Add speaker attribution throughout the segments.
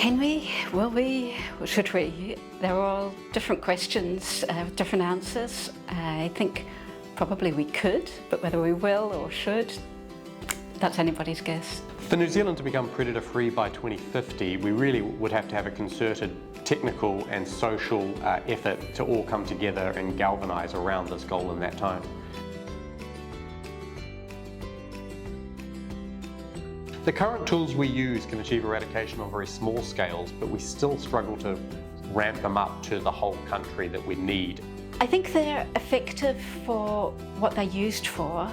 Speaker 1: Can we? Will we? Or should we? They're all different questions, different answers. I think probably we could, but whether we will or should, that's anybody's guess.
Speaker 2: For New Zealand to become predator-free by 2050, we really would have to have a concerted technical and social effort to all come together and galvanise around this goal in that time. The current tools we use can achieve eradication on very small scales, but we still struggle to ramp them up to the whole country that we need.
Speaker 1: I think they're effective for what they're used for.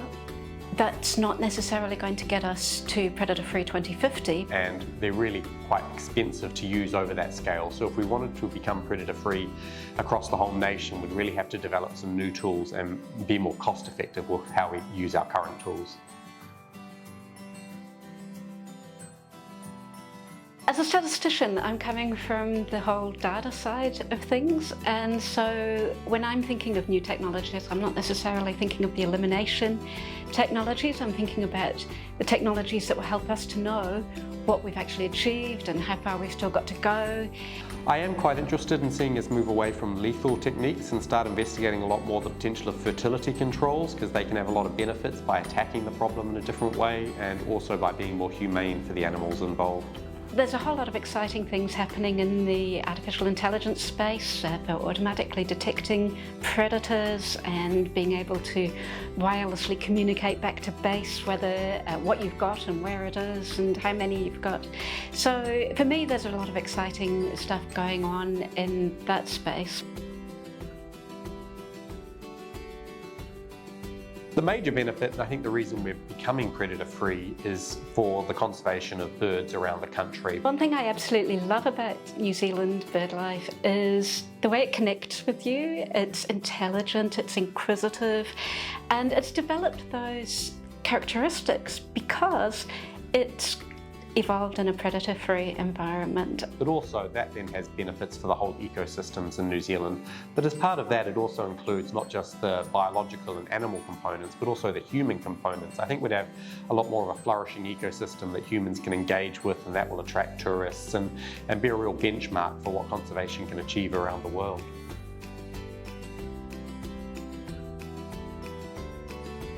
Speaker 1: That's not necessarily going to get us to predator-free 2050.
Speaker 2: And they're really quite expensive to use over that scale. So if we wanted to become predator-free across the whole nation, we'd really have to develop some new tools and be more cost-effective with how we use our current tools.
Speaker 1: As a statistician, I'm coming from the whole data side of things, and so when I'm thinking of new technologies, I'm not necessarily thinking of the elimination technologies. I'm thinking about the technologies that will help us to know what we've actually achieved and how far we've still got to go.
Speaker 2: I am quite interested in seeing us move away from lethal techniques and start investigating a lot more the potential of fertility controls, because they can have a lot of benefits by attacking the problem in a different way and also by being more humane for the animals involved.
Speaker 1: There's a whole lot of exciting things happening in the artificial intelligence space, for automatically detecting predators and being able to wirelessly communicate back to base whether what you've got and where it is and how many you've got. So for me, there's a lot of exciting stuff going on in that space.
Speaker 2: The major benefit, and I think the reason we're becoming predator-free, is for the conservation of birds around the country.
Speaker 1: One thing I absolutely love about New Zealand bird life is the way it connects with you. It's intelligent, it's inquisitive, and it's developed those characteristics because it's evolved in a predator-free environment.
Speaker 2: But also that then has benefits for the whole ecosystems in New Zealand. But as part of that, it also includes not just the biological and animal components, but also the human components. I think we'd have a lot more of a flourishing ecosystem that humans can engage with, and that will attract tourists and be a real benchmark for what conservation can achieve around the world.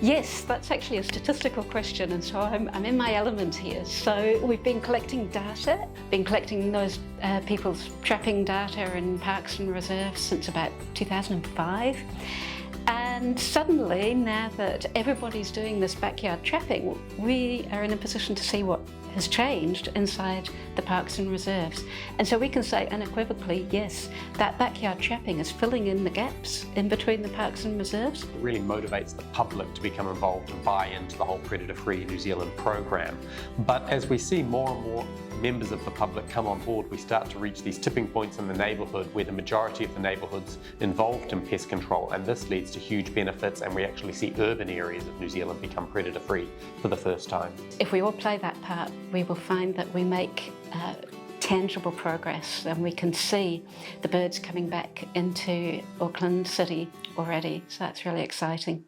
Speaker 1: Yes, that's actually a statistical question, and so I'm in my element here. So we've been collecting data, been collecting those people's trapping data in parks and reserves since about 2005. And suddenly, now that everybody's doing this backyard trapping, we are in a position to see what has changed inside the parks and reserves. And so we can say unequivocally, yes, that backyard trapping is filling in the gaps in between the parks and reserves.
Speaker 2: It really motivates the public to become involved and buy into the whole predator-free New Zealand program. But as we see more and more members of the public come on board, we start to reach these tipping points in the neighbourhood where the majority of the neighbourhood's involved in pest control, and this leads to huge benefits, and we actually see urban areas of New Zealand become predator-free for the first time.
Speaker 1: If we all play that part, we will find that we make tangible progress, and we can see the birds coming back into Auckland City already, so that's really exciting.